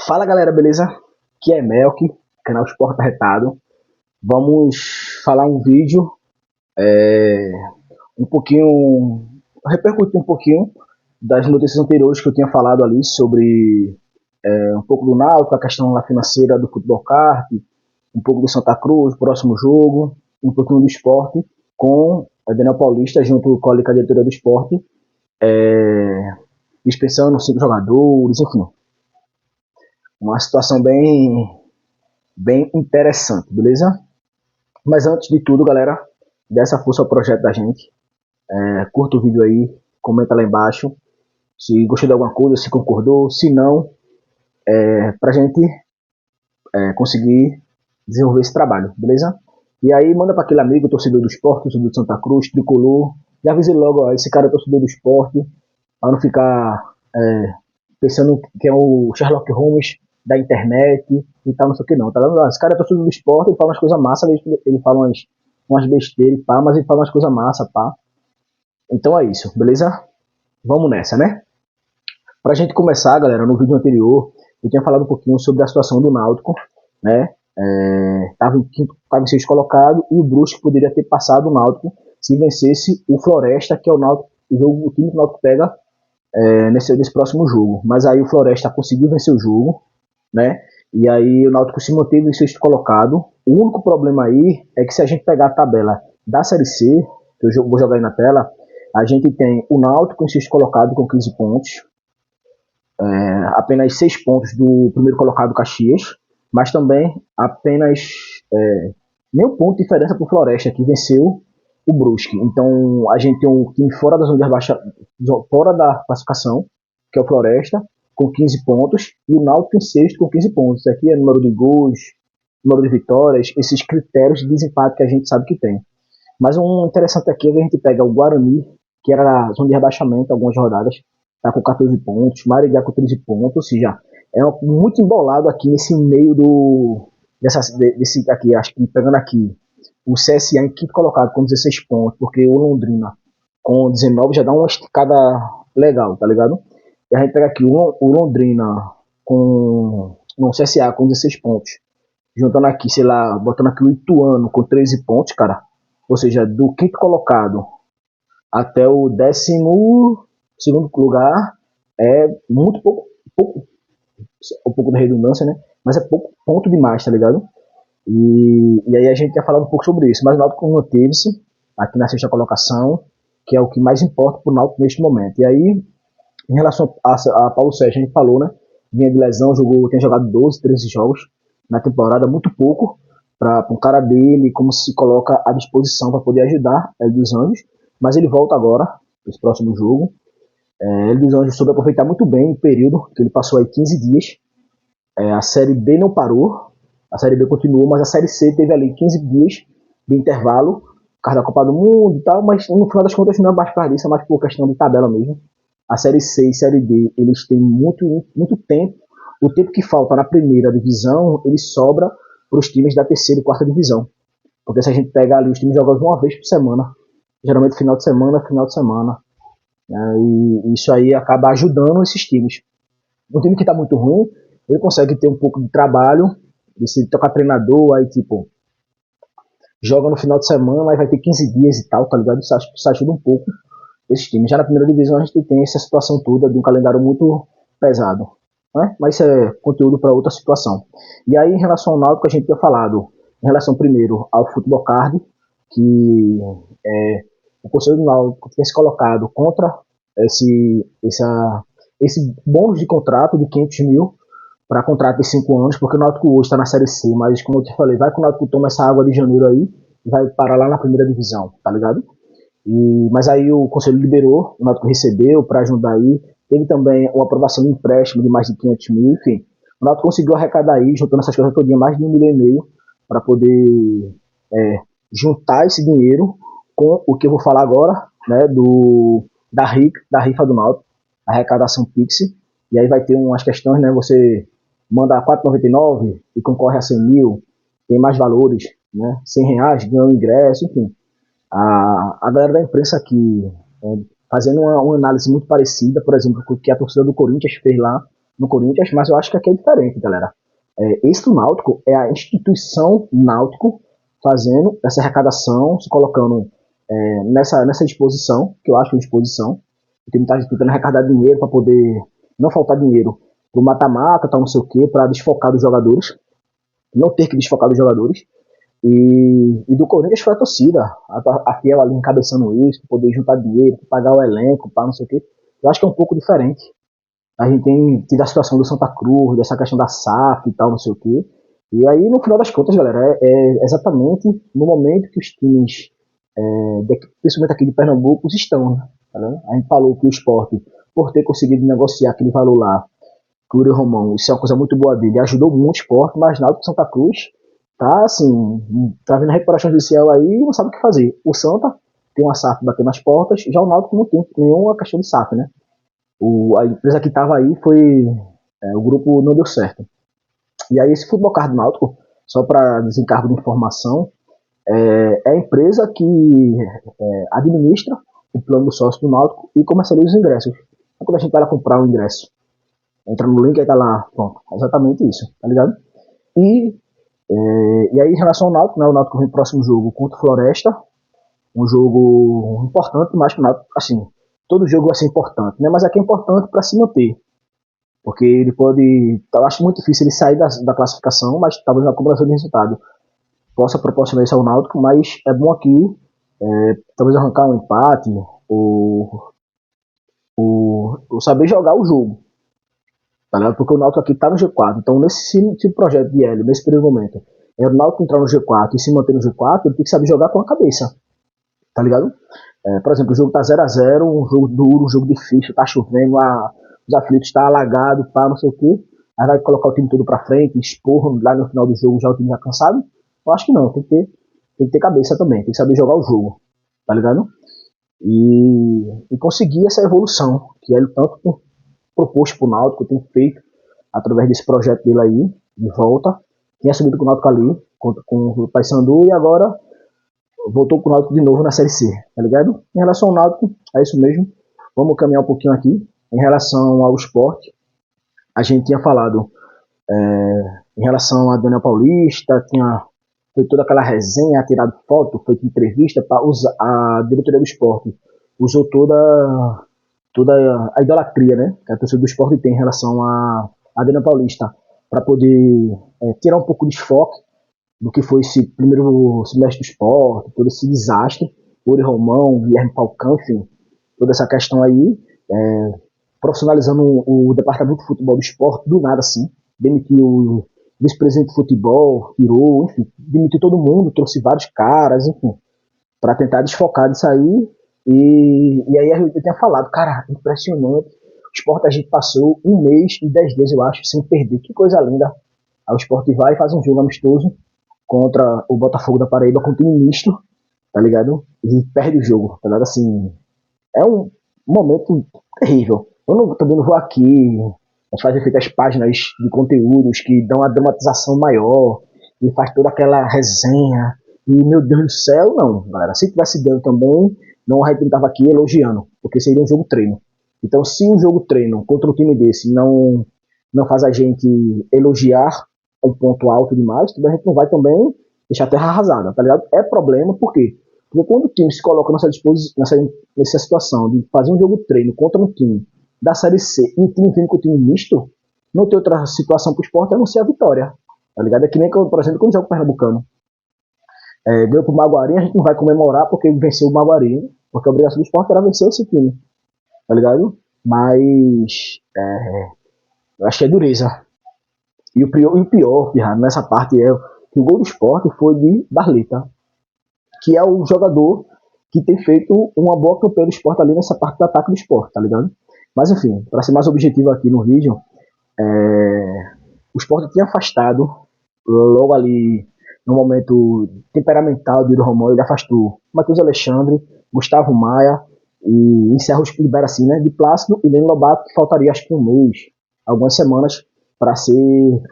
Fala galera, beleza? Aqui é Melk, canal Esporte Arretado. Vamos falar um vídeo, um pouquinho, repercutir um pouquinho das notícias anteriores que eu tinha falado ali sobre um pouco do Náutico, a questão lá financeira do Futebol Kart, um pouco do Santa Cruz, próximo jogo, um pouquinho do esporte, com a Daniel Paulista junto com a diretoria do esporte, dispensando 5 jogadores, enfim. Uma situação bem interessante, beleza? Mas antes de tudo, galera, dê essa força ao projeto da gente. Curta o vídeo aí, comenta lá embaixo se gostou de alguma coisa, se concordou, se não, pra gente conseguir desenvolver esse trabalho, beleza? E aí manda para aquele amigo, torcedor do esporte, torcedor do Santa Cruz, tricolor. Já avisei logo, ó, esse cara é torcedor do esporte, para não ficar pensando que é o Sherlock Holmes da internet e tal, não sei o que não. Tá vendo? Esse cara é torcedor do esporte, ele fala umas coisas massas, ele fala umas besteiras, pá, mas ele fala umas coisas massas, pá. Então é isso, beleza? Vamos nessa, né? Pra gente começar, galera, no vídeo anterior, eu tinha falado um pouquinho sobre a situação do Náutico, né? Tava em quinto, tava em sexto colocado, e o Brusque poderia ter passado o Náutico se vencesse o Floresta, que é o Náutico, o time que o Náutico pega nesse próximo jogo. Mas aí o Floresta conseguiu vencer o jogo, né? E aí o Náutico se manteve em sexto colocado. O único problema aí é que se a gente pegar a tabela da Série C, que eu vou jogar aí na tela, a gente tem o Náutico em sexto colocado com 15 pontos, apenas 6 pontos do primeiro colocado Caxias, mas também apenas nem um ponto de diferença para o Floresta, que venceu o Brusque. Então a gente tem um time fora da zona de baixa, fora da classificação, que é o Floresta, com 15 pontos, e o Náutico em sexto com 15 pontos. Isso aqui é número de gols, número de vitórias, esses critérios de desempate que a gente sabe que tem. Mas um interessante aqui é que a gente pega o Guarani, que era a zona de rebaixamento algumas rodadas, tá com 14 pontos, Marigá com 13 pontos, ou seja, muito embolado aqui nesse meio desse aqui, acho que pegando aqui o CSA em quinto colocado com 16 pontos, porque o Londrina com 19 já dá uma esticada legal, tá ligado? E a gente pega aqui o Londrina com no CSA com 16 pontos, juntando aqui, sei lá, botando aqui o Ituano com 13 pontos, cara, ou seja, do quinto colocado até o 12º lugar é muito pouco, um pouco da redundância, né? Mas é pouco ponto demais, tá ligado? E aí a gente ia falar um pouco sobre isso, mas o Náutico manteve-se aqui na sexta colocação, que é o que mais importa pro Náutico neste momento. E aí, em relação a Paulo Sérgio, a gente falou, né? Vinha de lesão, tem jogado 12, 13 jogos na temporada, muito pouco para um cara dele, como se coloca à disposição para poder ajudar ele dos Anjos, mas ele volta agora, esse próximo jogo. Ele dos Anjos soube aproveitar muito bem o período, que ele passou aí 15 dias. A Série B não parou, a Série B continuou, mas a Série C teve ali 15 dias de intervalo, por causa da Copa do Mundo e tal, mas no final das contas não é mais por causa disso, é mais por questão de tabela mesmo. A Série C e Série D, eles têm muito tempo. O tempo que falta na primeira divisão, ele sobra para os times da terceira e quarta divisão. Porque se a gente pegar ali, os times jogam uma vez por semana, geralmente final de semana, né, e isso aí acaba ajudando esses times. Um time que está muito ruim, ele consegue ter um pouco de trabalho, de se tocar treinador, aí tipo, joga no final de semana, aí vai ter 15 dias e tal, tá ligado? Isso ajuda um pouco esses times. Já na primeira divisão a gente tem essa situação toda de um calendário muito pesado, né? Mas isso é conteúdo para outra situação. E aí, em relação ao Náutico, a gente tinha falado, em relação primeiro ao Futebol Card, que o Conselho do Náutico tinha se colocado contra esse bônus de contrato de 500 mil para contrato de 5 anos, porque o Náutico hoje está na Série C, mas como eu te falei, vai que o Náutico toma essa água de janeiro aí e vai parar lá na primeira divisão, tá ligado? Mas aí o Conselho liberou, o Náutico recebeu para ajudar aí, teve também uma aprovação de empréstimo de mais de 500 mil, enfim. O Náutico conseguiu arrecadar aí, juntando essas coisas todinha, mais de 1,5 milhão para poder juntar esse dinheiro com o que eu vou falar agora, né, da rifa do Náutico, arrecadação Pix, e aí vai ter umas questões, né, você manda 4,99 e concorre a 100 mil, tem mais valores, né, R$ 100, ganha um ingresso, enfim. A galera da imprensa aqui fazendo uma análise muito parecida, por exemplo, com o que a torcida do Corinthians fez lá no Corinthians, mas eu acho que aqui é diferente, galera. Esse do Náutico é a instituição Náutico fazendo essa arrecadação, se colocando nessa disposição, que eu acho uma disposição. O time está tentando arrecadar dinheiro para poder não faltar dinheiro pro mata-mata, tal, não sei o quê, para desfocar dos jogadores, não ter que desfocar dos jogadores. E do Corinthians foi a torcida, a Fiel ali encabeçando isso, pra poder juntar dinheiro, pagar o elenco, para não sei o quê. Eu acho que é um pouco diferente. A gente tem tido a situação do Santa Cruz, dessa questão da SAF e tal, não sei o quê. E aí, no final das contas, galera, é exatamente no momento que os times, principalmente aqui de Pernambuco, estão. Né? A gente falou que o esporte, por ter conseguido negociar aquele valor lá, que o Uri Romão, isso é uma coisa muito boa dele, ajudou muito o esporte, mas na Náutico Santa Cruz tá assim, tá vendo a recuperação judicial aí e não sabe o que fazer. O Santa tem uma SAF batendo nas portas, já o Náutico não tem nenhuma questão de SAF, né? A empresa que estava aí foi. O grupo não deu certo. E aí, esse Futebol Card do Náutico, só para desencargo de informação, é a empresa que administra o plano do sócio do Náutico e comercializa os ingressos. Então, quando a gente vai lá comprar o ingresso, entra no link e tá lá, pronto, exatamente isso, tá ligado? E, e aí, em relação ao Náutico, né, o Náutico vem no próximo jogo contra o Floresta, um jogo importante, mas que o Náutico, assim, todo jogo vai ser importante, né? Mas aqui é importante para se manter. Porque ele pode. Eu acho muito difícil ele sair da classificação, mas talvez na combinação de resultado possa proporcionar isso ao Náutico, mas é bom aqui talvez arrancar um empate ou saber jogar o jogo. Tá ligado? Porque o Náutico aqui tá no G4. Então, nesse projeto de Hélio, nesse primeiro momento, é o Náutico entrar no G4 e se manter no G4, ele tem que saber jogar com a cabeça. Tá ligado? Por exemplo, o jogo tá 0x0, um jogo duro, um jogo difícil, tá chovendo, os aflitos tá alagado, pá, não sei o quê. Aí vai colocar o time todo pra frente, expor lá no final do jogo já o time já cansado. Eu acho que não, tem que ter cabeça também, tem que saber jogar o jogo, tá ligado? E conseguir essa evolução que ele tanto proposto pro Náutico, tem feito através desse projeto dele aí, de volta. Tinha subido com o Náutico ali, com o Paysandu, e agora voltou com o Náutico de novo na Série C, tá ligado? Em relação ao Náutico, é isso mesmo. Vamos caminhar um pouquinho aqui. Em relação ao esporte, a gente tinha falado em relação a Daniel Paulista, foi toda aquela resenha, tirado foto, feito entrevista, a diretoria do esporte usou toda a idolatria, né, que a torcida do esporte tem em relação a Daniel Paulista, para poder tirar um pouco de desfoque do que foi esse primeiro semestre do esporte, todo esse desastre, Uri Romão, Guilherme Falcão, enfim, toda essa questão aí, profissionalizando o departamento de futebol do esporte, do nada assim, demitiu o vice-presidente de futebol, tirou, enfim, demitiu todo mundo, trouxe vários caras, enfim, para tentar desfocar disso aí, e aí eu tinha falado, cara, impressionante, o esporte a gente passou 1 mês e 10 dias, eu acho, sem perder, que coisa linda. Aí o esporte vai e faz um jogo amistoso contra o Botafogo da Paraíba com um time misto, tá ligado? E perde o jogo, tá ligado? Assim, é um momento terrível. Eu também não vou aqui fazer as páginas de conteúdos que dão a dramatização maior e faz toda aquela resenha e, meu Deus do céu, não, galera. Se tivesse dando também, não, a gente não tava aqui elogiando, porque seria um jogo treino. Então, se um jogo treino contra um time desse não faz a gente elogiar um ponto alto demais, a gente não vai também deixar a terra arrasada, tá ligado? É problema, por quê? Porque quando o time se coloca nessa situação de fazer um jogo treino contra um time da Série C e o time vindo com o time misto, não tem outra situação pro esporte a não ser a vitória, tá ligado? É que nem, por exemplo, quando joga o Pernambucano. Ganhou pro Maguari, a gente não vai comemorar porque venceu o Maguari, porque a obrigação do esporte era vencer esse time, tá ligado? Mas eu acho que é dureza. E o pior nessa parte é que o gol do esporte foi de Barleta, que é o jogador que tem feito uma boa campanha do esporte ali nessa parte do ataque do esporte, tá ligado? Mas enfim, para ser mais objetivo aqui no vídeo, o esporte tinha afastado, logo ali no momento temperamental do Iro Romão, ele afastou Matheus Alexandre, Gustavo Maia e encerra o libera assim, né? De Plácido e Leno Lobato, que faltaria acho que um mês, algumas semanas, para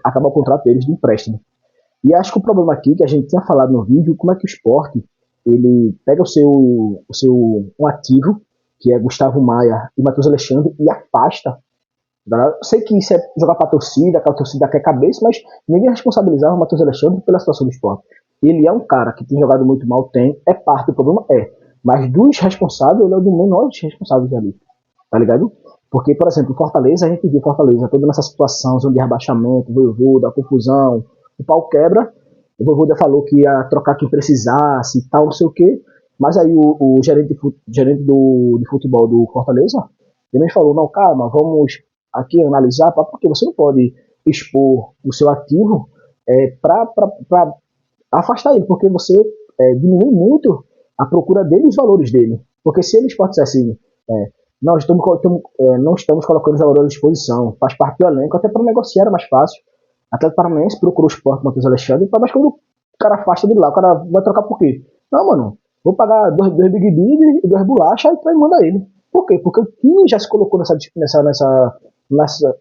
acabar o contrato deles de empréstimo. E acho que o problema aqui, que a gente tinha falado no vídeo, como é que o esporte ele pega um ativo, que é Gustavo Maia e Matheus Alexandre, e afasta Sei que isso é jogar pra torcida, que a torcida quer cabeça, mas ninguém responsabilizava o Matheus Alexandre pela situação do esporte. Ele é um cara que tem jogado muito mal, é parte do problema, é. Mas dos responsáveis, ele é o do menor dos responsáveis ali, tá ligado? Porque, por exemplo, Fortaleza, a gente viu Fortaleza toda nessa situação, zona de rebaixamento, Voivoda, confusão, o pau quebra, o Voivoda falou que ia trocar quem precisasse e tal, não sei o quê, mas aí o gerente de futebol do Fortaleza, ele me falou, não, calma, vamos aqui analisar, porque você não pode expor o seu ativo para afastar ele, porque você diminui muito a procura dele e os valores dele. Porque se eles dissessem, não estamos colocando os jogadores à disposição, faz parte do elenco, até para negociar era mais fácil. Até o Paranaense procurou o esporte Matheus Alexandre, mas quando o cara afasta dele lá, o cara vai trocar por quê? Não, mano, vou pagar dois Big Big e dois bolachas e manda ele. Por quê? Porque o time já se colocou nessa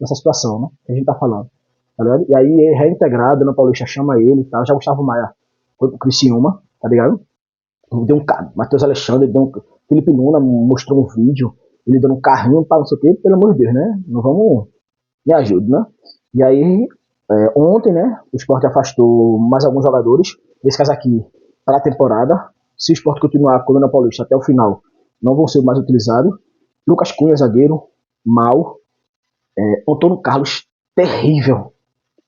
situação, né? Que a gente tá falando. Tá ligado? E aí, reintegrado, na Paulista chama ele e tal. Já Gustavo Maia foi pro Criciúma, tá ligado? Deu um carro. Matheus Alexandre, Felipe Luna mostrou um vídeo, ele dando um carrinho para não sei o quê, pelo amor de Deus, né? Não vamos. Me ajude, né? E aí, ontem, né? O Sport afastou mais alguns jogadores. Esse caso aqui, para a temporada. Se o Sport continuar com o Luna Paulista até o final, não vão ser mais utilizados. Lucas Cunha, zagueiro, mal. Antônio Carlos, terrível.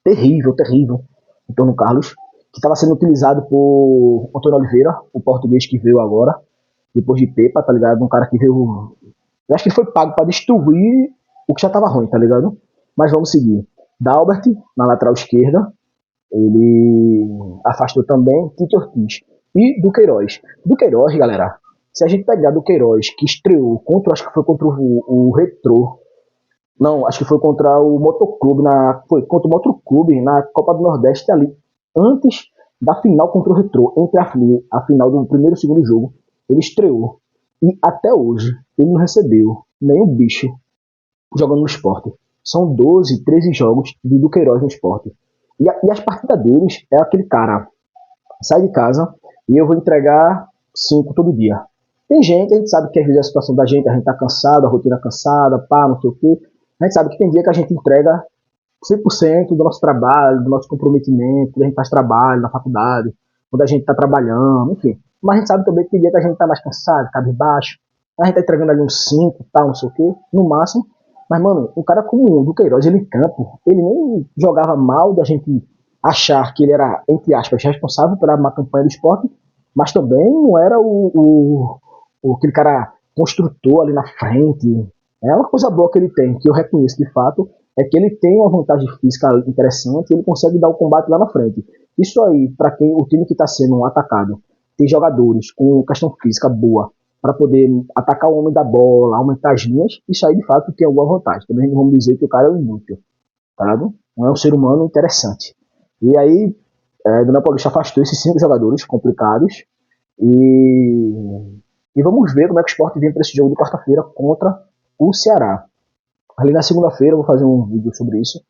Terrível, terrível. Antônio Carlos, que estava sendo utilizado por Antônio Oliveira, o português que veio agora, depois de Pepa, tá ligado? Um cara que veio. Eu acho que ele foi pago para destruir o que já estava ruim, tá ligado? Mas vamos seguir. Dalbert, na lateral esquerda, ele afastou também Tito Ortiz. E Duqueiroz. Duqueiroz, galera, se a gente pegar Duqueiroz, que estreou contra, acho que foi contra o Retrô, não, acho que foi contra o Motoclube, foi contra o Motoclube na Copa do Nordeste ali, antes da final contra o Retrô, entre a final do primeiro e segundo jogo, ele estreou. E até hoje, ele não recebeu nenhum bicho jogando no esporte. São 12, 13 jogos de Duqueiroz no esporte. E as partidas deles é aquele cara, sai de casa e eu vou entregar 5 todo dia. Tem gente, a gente sabe que às vezes a situação da gente, a gente tá cansado, a rotina cansada, pá, não sei o quê. A gente sabe que tem dia que a gente entrega 100% do nosso trabalho, do nosso comprometimento, quando a gente faz trabalho na faculdade, quando a gente está trabalhando, enfim. Mas a gente sabe também que tem dia que a gente está mais cansado, cabisbaixo, a gente está entregando ali uns 5, tal, não sei o quê, no máximo. Mas, mano, um cara como o Duqueiroz, ele em campo, ele nem jogava mal da gente achar que ele era, entre aspas, responsável pela má campanha do esporte, mas também não era aquele cara construtor ali na frente. É uma coisa boa que ele tem, que eu reconheço de fato, é que ele tem uma vantagem física interessante e ele consegue dar o combate lá na frente. Isso aí, para quem o time que está sendo atacado tem jogadores com questão física boa para poder atacar o homem da bola, aumentar as linhas, isso aí de fato tem alguma vantagem. Também não vamos dizer que o cara é um inútil, tá ligado? Não é um ser humano interessante. E aí, Dona Paulista afastou esses 5 jogadores complicados e vamos ver como é que o Sport vem para esse jogo de quarta-feira contra o Ceará. Ali na segunda-feira eu vou fazer um vídeo sobre isso,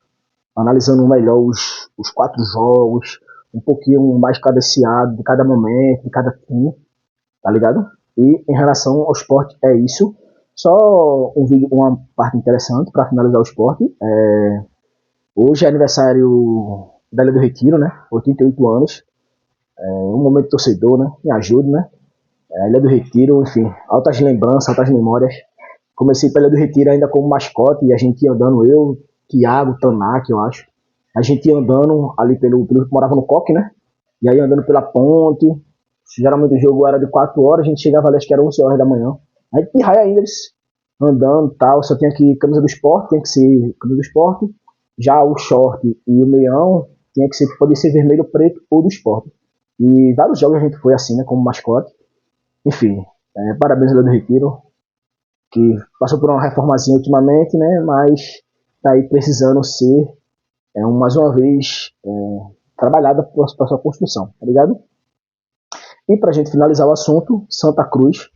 analisando melhor os 4 jogos, um pouquinho mais cadenciado de cada momento, de cada time, tá ligado? E em relação ao esporte é isso. Só um vídeo, uma parte interessante para finalizar o esporte. Hoje é aniversário da Ilha do Retiro, né? 88 anos. Um momento torcedor, né? Me ajude, né? A Ilha do Retiro, enfim, altas lembranças, altas memórias. Comecei pela Ilha do Retiro ainda como mascote e a gente ia andando, eu, Thiago, Tanak, eu acho. A gente ia andando ali morava no Coque, né? E aí andando pela ponte. Geralmente o jogo era de 4 horas, a gente chegava ali, acho que era 11 horas da manhã. Aí de raia ainda eles andando e tal, só tinha que camisa do esporte, tem que ser camisa do esporte. Já o short e o meião tinha que ser, poder ser vermelho, preto ou do esporte. E vários jogos a gente foi assim, né, como mascote. Enfim, parabéns ao Ilha do Retiro, que passou por uma reformazinha ultimamente, né, mas tá aí precisando ser, mais uma vez, trabalhada para sua construção, tá ligado? E pra gente finalizar o assunto, Santa Cruz,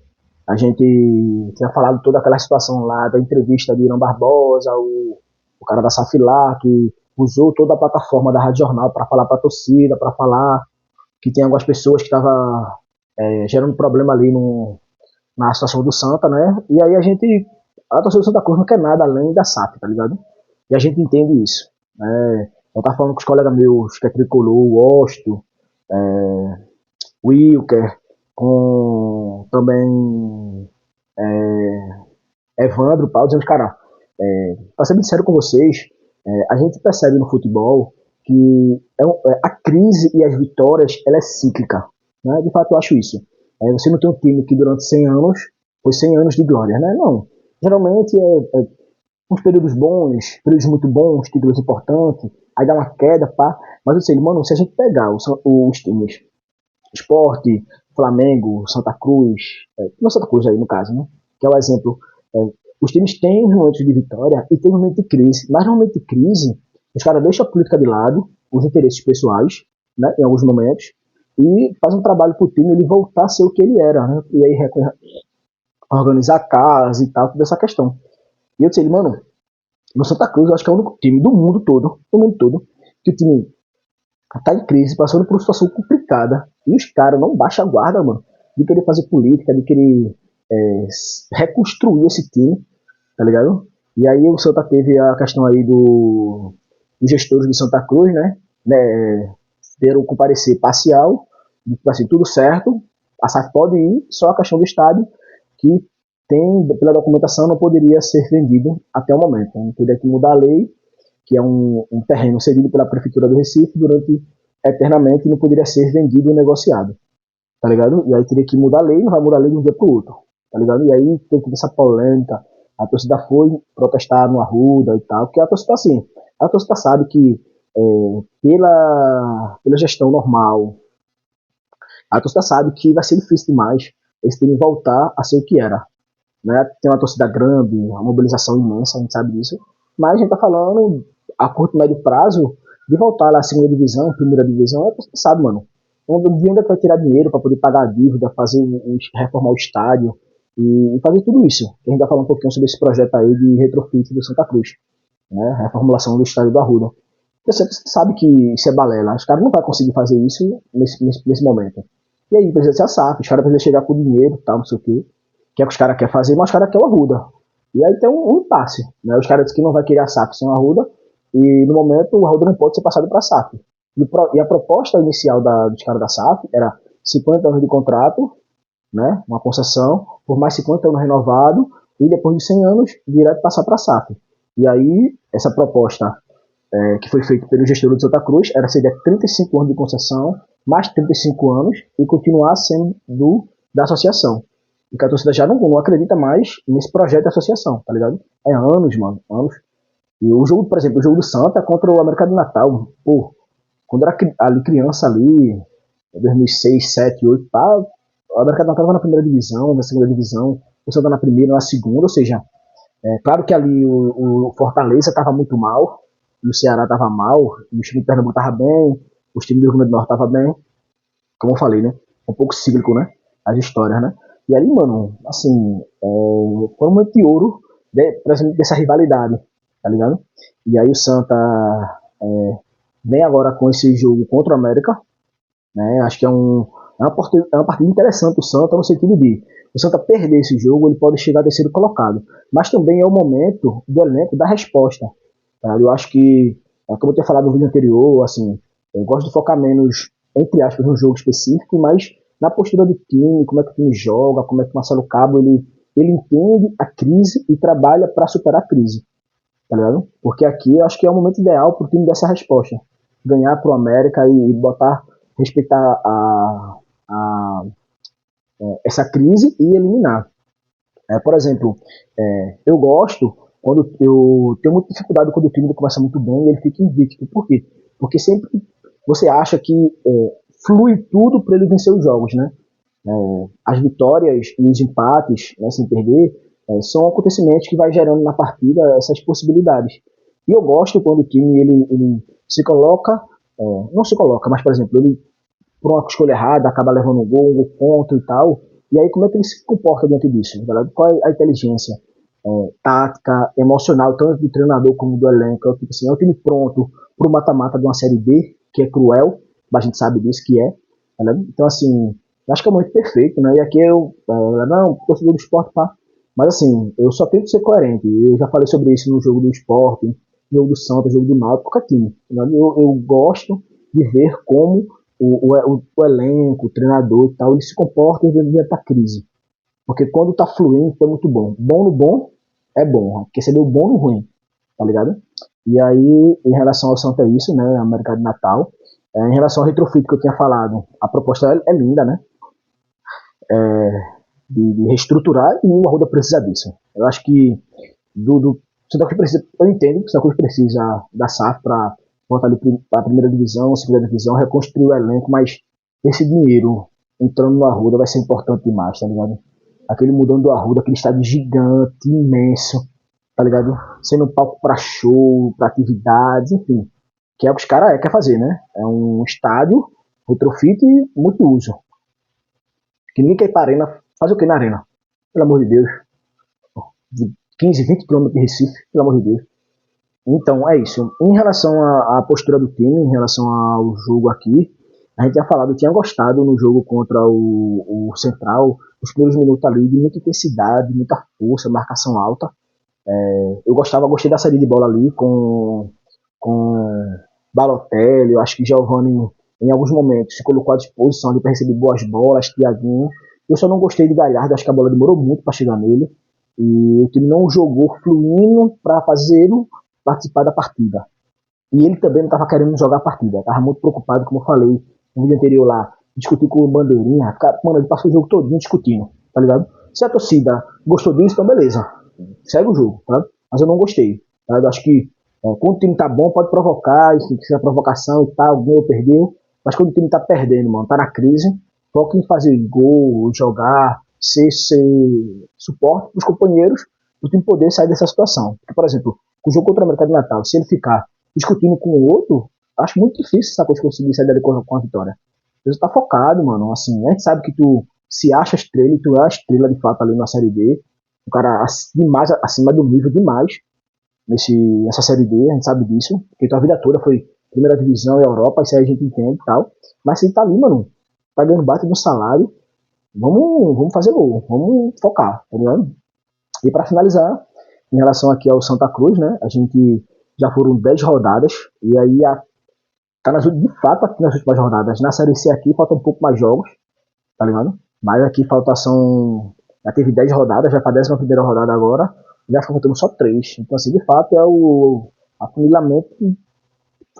a gente tinha falado toda aquela situação lá da entrevista de Irã Barbosa, o cara da Safilá, que usou toda a plataforma da Rádio Jornal para falar para a torcida, para falar que tem algumas pessoas que estavam gerando problema ali na situação do Santa, né? E aí a torcida do Santa Cruz não quer nada além da SAF, tá ligado? E a gente entende isso. Né? Eu estava falando com os colegas meus, que é tricolor, o Osto, Wilker, com também Evandro, Paulo, dizendo, cara, pra ser bem sincero com vocês, a gente percebe no futebol que a crise e as vitórias, ela é cíclica. Né? De fato, eu acho isso. Você não tem um time que durante 100 anos foi 100 anos de glória, né? Não. Geralmente é uns períodos bons, períodos muito bons, títulos importantes, aí dá uma queda, pá. Mas eu sei, mano, se a gente pegar os times, Esporte, Flamengo, Santa Cruz, não Santa Cruz aí no caso, né? Que é o exemplo. É, os times têm momentos de vitória e têm momentos de crise. Mas no momento de crise, os caras deixam a política de lado, os interesses pessoais, né, em alguns momentos, e fazem um trabalho pro time ele voltar a ser o que ele era, né? E aí organizar a casa e tal, toda essa questão. E eu disse, mano, no Santa Cruz, eu acho que é o único time do mundo todo, que o time tá em crise, passando por uma situação complicada. E os caras não baixam a guarda, mano, de querer fazer política, de querer reconstruir esse time, tá ligado? E aí o Santa teve a questão aí dos gestores de Santa Cruz, né, deram com parecer parcial, de que assim, tudo certo, a SAF pode ir, só a questão do estádio, que tem, pela documentação, não poderia ser vendido até o momento. Então, teria que mudar a lei, que é um terreno cedido pela Prefeitura do Recife durante eternamente, não poderia ser vendido ou negociado, tá ligado? E aí teria que mudar a lei, não vai mudar a lei de um dia pro outro, tá ligado? E aí tem que ter essa polêmica, a torcida foi protestar no Arruda e tal, porque a torcida assim, a torcida sabe que pela gestão normal, a torcida sabe que vai ser difícil demais esse time voltar a ser o que era, né? Tem uma torcida grande, uma mobilização imensa, a gente sabe disso, mas a gente tá falando a curto e médio prazo de voltar lá à segunda divisão, primeira divisão, a torcida sabe, mano. De onde é que vai tirar dinheiro para poder pagar a dívida, reformar o estádio e fazer tudo isso. A gente vai falar um pouquinho sobre esse projeto aí de retrofit do Santa Cruz, né? Reformulação do estádio do Arruda. Você sabe que isso é balela, os caras não vão conseguir fazer isso nesse momento. E aí precisa ser a SAF, os caras precisam chegar com dinheiro, tal, não sei o quê, que é o que os caras querem fazer, mas os caras querem o Arruda. E aí tem um impasse, né? Os caras dizem que não vai querer a SAF sem o Arruda, e no momento o Arruda não pode ser passado para a SAF. E a proposta inicial dos caras da SAF era 50 anos de contrato, né? Uma concessão, por mais 50 anos renovado, e depois de 100 anos, direto passar para a SAF. E aí, essa proposta que foi feita pelo gestor de Santa Cruz era seria 35 anos de concessão, mais 35 anos, e continuar sendo da associação. Porque a torcida já não acredita mais nesse projeto de associação, tá ligado? É anos, mano, anos. E o jogo, por exemplo, o jogo do Santa contra o América do Natal, pô, quando eu era ali criança ali, 2006, 7, 8, pá, o América do Natal estava na primeira divisão, na segunda divisão, o Santa na primeira, na segunda, ou seja, claro que ali o Fortaleza estava muito mal, o Ceará estava mal, o time de Pernambuco estava bem, o time do Rio Grande do Norte estava bem, como eu falei, né? Um pouco cíclico, né? As histórias, né? E ali, mano, assim, foi um momento de ouro dessa rivalidade, tá ligado? E aí o Santa vem agora com esse jogo contra o América, né? Acho que é uma partida interessante o Santa no sentido de o Santa perder esse jogo, ele pode chegar a terceiro colocado. Mas também é o momento do elenco da resposta. Tá? Eu acho que, como eu tinha falado no vídeo anterior, assim, eu gosto de focar menos, entre aspas, no jogo específico, mas na postura do time, como é que o time joga, como é que o Marcelo Cabo ele entende a crise e trabalha para superar a crise. Tá ligado? Porque aqui eu acho que é o momento ideal para o time dessa resposta. Ganhar pro América e botar, respeitar a, essa crise e eliminar. Por exemplo, eu gosto quando eu tenho muita dificuldade quando o time começa muito bem e ele fica invicto. Por quê? Porque sempre você acha que flui tudo para ele vencer os jogos, né? As vitórias e os empates, né, sem perder, são acontecimentos que vai gerando na partida essas possibilidades. E eu gosto quando o time ele se coloca, não se coloca, mas por exemplo, ele por uma escolha errada acaba levando um gol contra e tal. E aí como é que ele se comporta diante disso? Galera? Qual é a inteligência tática, emocional, tanto do treinador como do elenco? Tipo assim, é um time pronto para o mata-mata de uma série B, que é cruel, a gente sabe disso que é. Galera? Então assim, acho que é muito perfeito, né? E aqui não, torcedor do esporte, pá. Mas assim, eu só tento ser coerente. Eu já falei sobre isso no jogo do esporte, jogo do Santos, jogo do Náutico, qualquer time. Eu gosto de ver como o elenco, o treinador e tal, ele se comporta diante da crise. Porque quando tá fluindo, é muito bom. Bom no bom é bom. Porque você deu bom no ruim, tá ligado? E aí, em relação ao Santa é isso, né? América de Natal. Em relação ao retrofit que eu tinha falado, a proposta é linda, né? De reestruturar e o Arruda precisa disso. Eu acho que do Santa Cruz precisa, eu entendo que o Santa Cruz precisa da SAF para voltar ali para a primeira divisão, segunda divisão, reconstruir o elenco, mas esse dinheiro entrando no Arruda vai ser importante demais, tá ligado? Aquele mudando do Arruda, aquele estádio gigante, imenso, tá ligado? Sendo um palco para show, para atividades, enfim. Que é o que os caras querem fazer, né? É um estádio, retrofit e multiuso. Que ninguém quer ir pra arena. Faz o que na arena? Pelo amor de Deus. De 15, 20 quilômetros de Recife, pelo amor de Deus. Então, é isso. Em relação à postura do time, em relação ao jogo aqui, a gente tinha falado, eu tinha gostado no jogo contra o Central, os primeiros minutos ali, de muita intensidade, muita força, marcação alta. Eu gostei da saída de bola ali com Balotelli, eu acho que Giovanni, em alguns momentos, se colocou à disposição ali para receber boas bolas, Thiaguinho. Eu só não gostei de Galhardo, acho que a bola demorou muito para chegar nele. E o time não jogou fluindo para fazer ele participar da partida. E ele também não estava querendo jogar a partida, estava muito preocupado, como eu falei no vídeo anterior lá, discutir com o Bandeirinha. Cara, mano, ele passou o jogo todinho discutindo, tá ligado? Se a torcida gostou disso, então beleza, segue o jogo, tá? Mas eu não gostei, tá? Eu acho que quando o time tá bom, pode provocar, enfim, que seja provocação e tal, ganhou ou perdeu, mas quando o time tá perdendo, mano, tá na crise, foca em fazer gol, jogar, ser suporte pros companheiros, o time poder sair dessa situação. Porque, por exemplo, o jogo contra o América de Natal, se ele ficar discutindo com o outro, acho muito difícil essa coisa conseguir sair dali com a vitória. Você tá focado, mano. Assim, a gente sabe que tu se acha estrela e tu é a estrela de fato ali na Série D. O cara demais, acima do nível demais nessa Série D, a gente sabe disso. Porque tua vida toda foi primeira divisão e Europa, isso aí a gente entende e tal. Mas se ele tá ali, mano, tá ganhando bate no salário, vamos fazer gol, vamos focar, tá ligado? E para finalizar, em relação aqui ao Santa Cruz, né? A gente já foram 10 rodadas, e aí tá de fato aqui nas últimas rodadas. Na Série C aqui falta um pouco mais jogos, tá ligado? Mas aqui já teve 10 rodadas, já pra 11ª rodada agora, já faltando só 3. Então, assim, de fato é o afunilamento,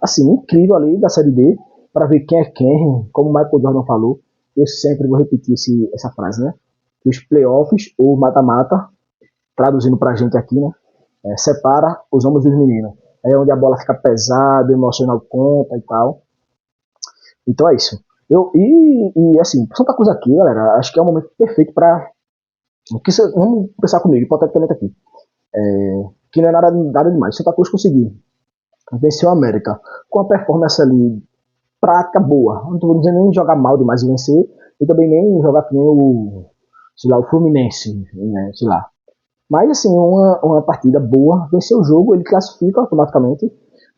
assim, incrível ali da Série D, para ver quem é quem, como o Michael Jordan falou. Eu sempre vou repetir essa frase, né? Os playoffs, ou mata-mata, traduzindo pra gente aqui, né? Separa os homens dos meninos. É onde a bola fica pesada, o emocional conta e tal. Então é isso. Assim, Santa Cruz aqui, galera, acho que é o momento perfeito pra. Vamos pensar comigo, hipoteticamente aqui. Que não é nada demais. Santa Cruz conseguir vencer o América com a performance ali prática boa. Não estou dizendo nem jogar mal demais e vencer, e também nem jogar que nem o Fluminense, né, sei lá. Mas, assim, uma partida boa, vencer o jogo, ele classifica automaticamente.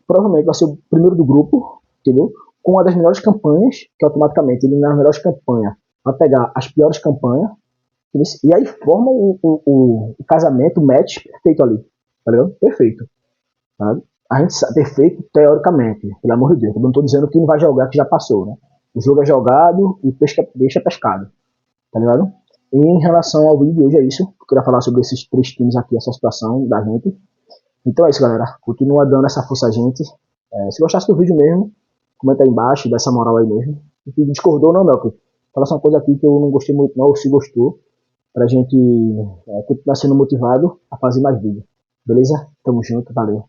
Provavelmente vai ser o primeiro do grupo, entendeu? Com uma das melhores campanhas, que automaticamente ele nas melhores campanhas vai pegar as piores campanhas, entendeu? E aí forma o casamento, o match perfeito ali, tá ligado? Perfeito. Tá? A gente sabe, perfeito teoricamente, pelo amor de Deus. Eu não estou dizendo que não vai jogar, que já passou, né? O jogo é jogado e deixa pescado, tá ligado? E em relação ao vídeo de hoje é isso. Eu queria falar sobre esses 3 times aqui, essa situação da gente. Então é isso, galera. Continua dando essa força a gente. Se gostasse do vídeo mesmo, comenta aí embaixo, dá essa moral aí mesmo. Se discordou, não, Melco. Fala uma coisa aqui que eu não gostei muito, não, ou se gostou, pra gente continuar sendo motivado a fazer mais vídeo. Beleza? Tamo junto, valeu.